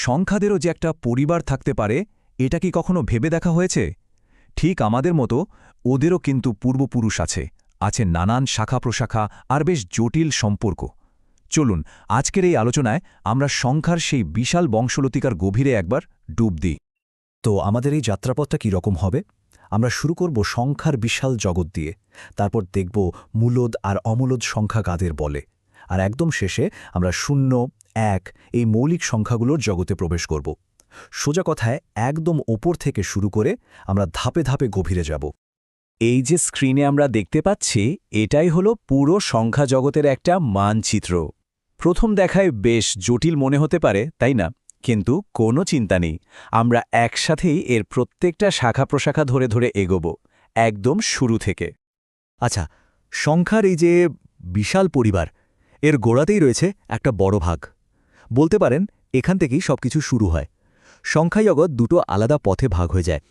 সংখ্যাদেরও যে একটা পরিবার থাকতে পারে, এটা কি কখনো ভেবে দেখা হয়েছে? ঠিক আমাদের মতো ওদেরও কিন্তু পূর্বপুরুষ আছে নানান শাখা প্রশাখা আর বেশ জটিল সম্পর্ক। চলুন আজকের এই আলোচনায় আমরা সংখ্যার সেই বিশাল বংশলতিকার গভীরে একবার ডুব দিই। তো আমাদের এই যাত্রাপথটা কী রকম হবে? আমরা শুরু করব সংখ্যার বিশাল জগৎ দিয়ে, তারপর দেখব মূলদ আর অমূলদ সংখ্যা কাদের বলে, আর একদম শেষে আমরা 0, 1 এই মৌলিক সংখ্যাগুলোর জগতে প্রবেশ করব। সোজা কথায় একদম ওপর থেকে শুরু করে আমরা ধাপে ধাপে গভীরে যাব। এই যে স্ক্রিনে আমরা দেখতে পাচ্ছি, এটাই হলো পুরো সংখ্যা জগতের একটা মানচিত্র। প্রথম দেখায় বেশ জটিল মনে হতে পারে, তাই না? কিন্তু কোনো চিন্তা নেই, আমরা একসাথেই এর প্রত্যেকটা শাখা প্রশাখা ধরে ধরে এগোব, একদম শুরু থেকে। আচ্ছা, সংখ্যার এই যে বিশাল পরিবার, এর গোড়াতেই রয়েছে একটা বড় ভাগ। বলতে পারেন এখান থেকেই সবকিছু শুরু হয়। সংখ্যাজগৎ দুটো আলাদা পথে ভাগ হয়ে যায়।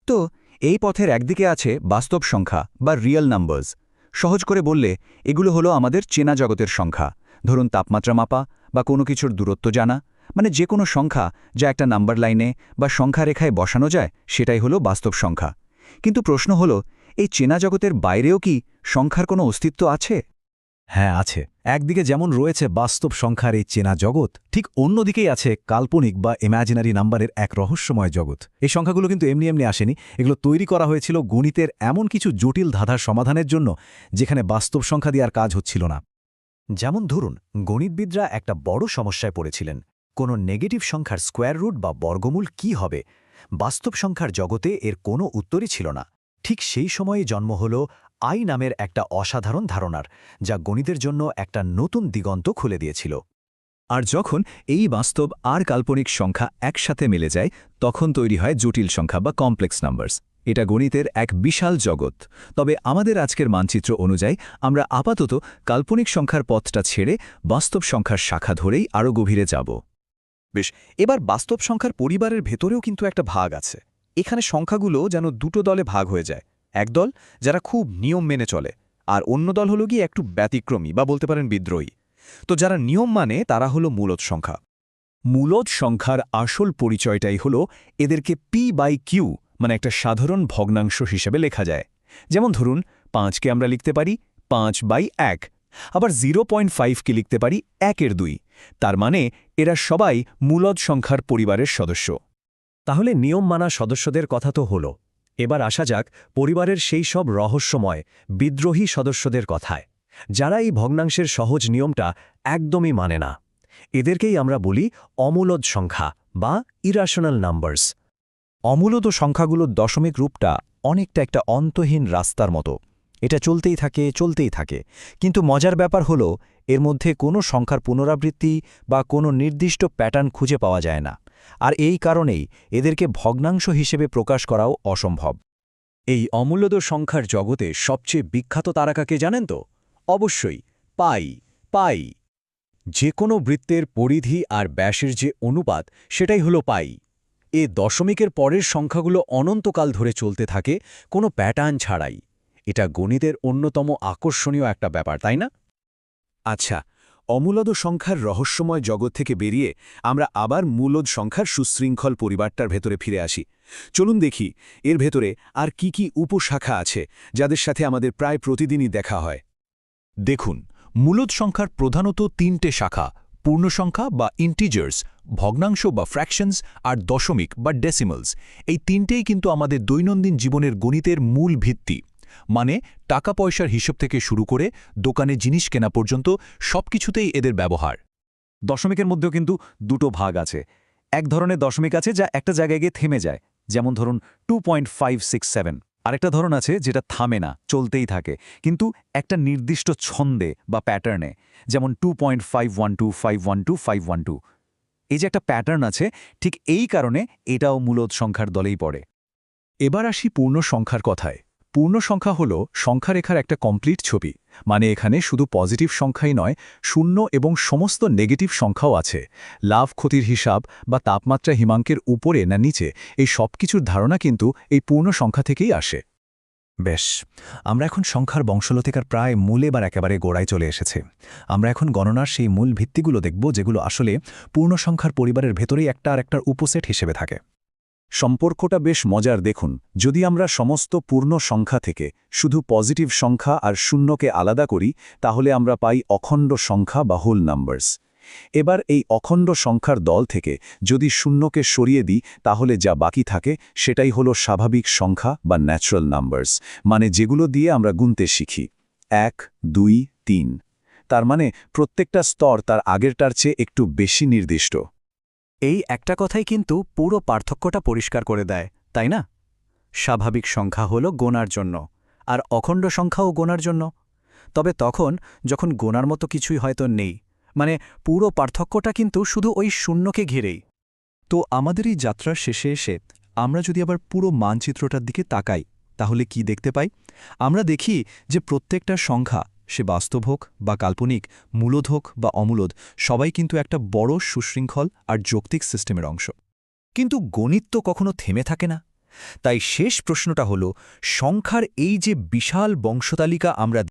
তো এই পথের একদিকে আছে বাস্তব সংখ্যা বা রিয়েল নাম্বারস। সহজ করে বললে এগুলো হলো আমাদের চেনা জগতের সংখ্যা। ধরুন তাপমাত্রা মাপা বা কোনো কিছুর দূরত্ব জানা, মানে যে কোনো সংখ্যা যা একটা নাম্বার লাইনে বা সংখ্যা রেখায় বসানো যায়, সেটাই হলো বাস্তব সংখ্যা। কিন্তু প্রশ্ন হলো, এই চেনা জগতের বাইরেও কি সংখ্যার কোনো অস্তিত্ব আছে? হ্যাঁ, আছে। একদিকে যেমন রয়েছে বাস্তব সংখ্যার এই চেনা জগৎ, ঠিক অন্যদিকেই আছে কাল্পনিক বা ইম্যাজিনারি নাম্বারের এক রহস্যময় জগৎ। এই সংখ্যাগুলো কিন্তু এমনি এমনি আসেনি, এগুলো তৈরি করা হয়েছিল গণিতের এমন কিছু জটিল ধাঁধার সমাধানের জন্য যেখানে বাস্তব সংখ্যা দিয়ে আর কাজ হচ্ছিল না। যেমন ধরুন, গণিতবিদরা একটা বড় সমস্যায় পড়েছিলেন, কোনো নেগেটিভ সংখ্যার স্কোয়ার রুট বা বর্গমূল কি হবে। বাস্তব সংখ্যার জগতে এর কোনো উত্তরই ছিল না। ঠিক সেই সময়ে জন্ম হল আই নামের একটা অসাধারণ ধারণার, যা গণিতের জন্য একটা নতুন দিগন্ত খুলে দিয়েছিল। আর যখন এই বাস্তব আর কাল্পনিক সংখ্যা একসাথে মিলে যায়, তখন তৈরি হয় জটিল সংখ্যা বা কমপ্লেক্স নাম্বারস। এটা গণিতের এক বিশাল জগৎ। তবে আমাদের আজকের মানচিত্র অনুযায়ী আমরা আপাতত কাল্পনিক সংখ্যার পথটা ছেড়ে বাস্তব সংখ্যার শাখা ধরেই আরও গভীরে যাব। বেশ, এবার বাস্তব সংখ্যার পরিবারের ভেতরেও কিন্তু একটা ভাগ আছে। এখানে সংখ্যাগুলো যেন দুটো দলে ভাগ হয়ে যায়। এক দল যারা খুব নিয়ম মেনে চলে, আর অন্য দল হলো গিয়ে একটু ব্যতিক্রমী বা বলতে পারেন বিদ্রোহী। তো যারা নিয়ম মানে তারা হলো মূলদ সংখ্যা। মূলদ সংখ্যার আসল পরিচয়টাই হলো এদেরকে p/q, মানে একটা সাধারণ ভগ্নাংশ হিসেবে লেখা যায়। যেমন ধরুন 5কে আমরা লিখতে পারি 5/1, আবার 0.5কে লিখতে পারি 1/2। তার মানে এরা সবাই মূলদ সংখ্যার পরিবারের সদস্য। তাহলে নিয়ম মানা সদস্যদের কথা তো হলো, এবার আসা যাক পরিবারের সেই সব রহস্যময় বিদ্রোহী সদস্যদের কথায়, যারা এই ভগ্নাংশের সহজ নিয়মটা একদমই মানে না। এদেরকেই আমরা বলি অমূলদ সংখ্যা বা ইরাশনাল নাম্বারস। অমূলদ সংখ্যাগুলোর দশমিক রূপটা অনেকটা একটা অন্তহীন রাস্তার মতো। এটা চলতেই থাকে, কিন্তু মজার ব্যাপার হলো এর মধ্যে কোনো সংখ্যার পুনরাবৃত্তি বা কোনো নির্দিষ্ট প্যাটার্ন খুঁজে পাওয়া যায় না। আর এই কারণেই এদেরকে ভগ্নাংশ হিসেবে প্রকাশ করাও অসম্ভব। এই অমূলদ সংখ্যার জগতে সবচেয়ে বিখ্যাত তারকাকে জানেন তো? অবশ্যই পাই। যে কোনো বৃত্তের পরিধি আর ব্যাসের যে অনুপাত, সেটাই হলো পাই। এ দশমিকের পরের সংখ্যাগুলো অনন্তকাল ধরে চলতে থাকে, কোনো প্যাটার্ন ছাড়াই। এটা গণিতের অন্যতম আকর্ষণীয় একটা ব্যাপার, তাই না? আচ্ছা, অমূলদ সংখ্যার রহস্যময় জগৎ থেকে বেরিয়ে আমরা আবার মূলদ সংখ্যার সুশৃঙ্খল পরিবারটার ভেতরে ফিরে আসি। চলুন দেখি এর ভেতরে আর কি কি উপশাখা আছে, যাদের সাথে আমাদের প্রায় প্রতিদিনই দেখা হয়। দেখুন, মূলদ সংখ্যার প্রধানত 3টে শাখা: পূর্ণসংখ্যা বা ইন্টিজার্স, ভগ্নাংশ বা ফ্র্যাকশনস, আর দশমিক বা ডেসিমালস। এই তিনটেই কিন্তু আমাদের দৈনন্দিন জীবনের গণিতের মূল ভিত্তি। মানে টাকা পয়সার হিসাব থেকে শুরু করে দোকানে জিনিস কেনা পর্যন্ত সবকিছুতেই এদের ব্যবহার। দশমিকের মধ্যেও কিন্তু দুটো ভাগ আছে। এক ধরনের দশমিক আছে যা একটা জায়গায় গিয়ে থেমে যায়, যেমন ধরুন 2.567। আরেকটা ধরন আছে যেটা থামে না, চলতেই থাকে, কিন্তু একটা নির্দিষ্ট ছন্দে বা প্যাটার্নে, যেমন 2.512512512। এই যে একটা প্যাটার্ন আছে, ঠিক এই কারণে এটাও মূলদ সংখ্যার দলেই পড়ে। এবার আসি পূর্ণ সংখ্যার কথায়। পূর্ণ সংখ্যা হল সংখ্যারেখার একটা কমপ্লিট ছবি। মানে এখানে শুধু পজিটিভ সংখ্যাই নয়, শূন্য এবং সমস্ত নেগেটিভ সংখ্যাও আছে। লাভ ক্ষতির হিসাব বা তাপমাত্রা হিমাঙ্কের উপরে না নিচে, এই সব কিছুর ধারণা কিন্তু এই পূর্ণ সংখ্যা থেকেই আসে। বেশ, আমরা এখন সংখ্যার বংশলতিকার প্রায় মূলে বা একেবারে গোড়ায় চলে এসেছে। আমরা এখন গণনার সেই মূল ভিত্তিগুলো দেখব যেগুলো আসলে পূর্ণ সংখ্যার পরিবারের ভেতরেই একটা আর একটার উপসেট হিসেবে থাকে। সম্পর্কটা বেশ মজার দেখুন। যদি আমরা সমস্ত পূর্ণ সংখ্যা থেকে শুধু পজিটিভ সংখ্যা আর শূন্যকে আলাদা করি, তাহলে আমরা পাই অখণ্ড সংখ্যা বা হোল নাম্বারস। এবার এই অখণ্ড সংখ্যার দল থেকে যদি শূন্যকে সরিয়ে দিই, তাহলে যা বাকি থাকে সেটাই হলো স্বাভাবিক সংখ্যা বা ন্যাচারাল নাম্বারস, মানে যেগুলো দিয়ে আমরা গুনতে শিখি। 1, 2, 3। তার মানে প্রত্যেকটা স্তর তার আগেরটার চেয়ে একটু বেশি নির্দিষ্ট। এই একটা কথাই কিন্তু পুরো পার্থক্যটা পরিষ্কার করে দেয়, তাই না? স্বাভাবিক সংখ্যা হলো গোনার জন্য, আর অখণ্ড সংখ্যাও গোনার জন্য। তবে তখন যখন গোনার মতো কিছুই হয়তো নেই, মানে পুরো পার্থক্যটা কিন্তু শুধু ওই শূন্যকে ঘিরেই। তো আমাদের এই যাত্রার শেষে এসে আমরা যদি আবার পুরো মানচিত্রটার দিকে তাকাই, তাহলে কি দেখতে পাই? আমরা দেখি যে প্রত্যেকটা সংখ্যা, সে বাস্তব হোক বা কাল্পনিক, মূলদ হোক বা অমূলদ, সবাই কিন্তু একটা বড় সুশৃঙ্খল আর যৌক্তিক সিস্টেমের অংশ। কিন্তু গণিত তো কখনো থেমে থাকে না। তাই শেষ প্রশ্নটা হলো, সংখ্যার এই যে বিশাল বংশতালিকা আমরা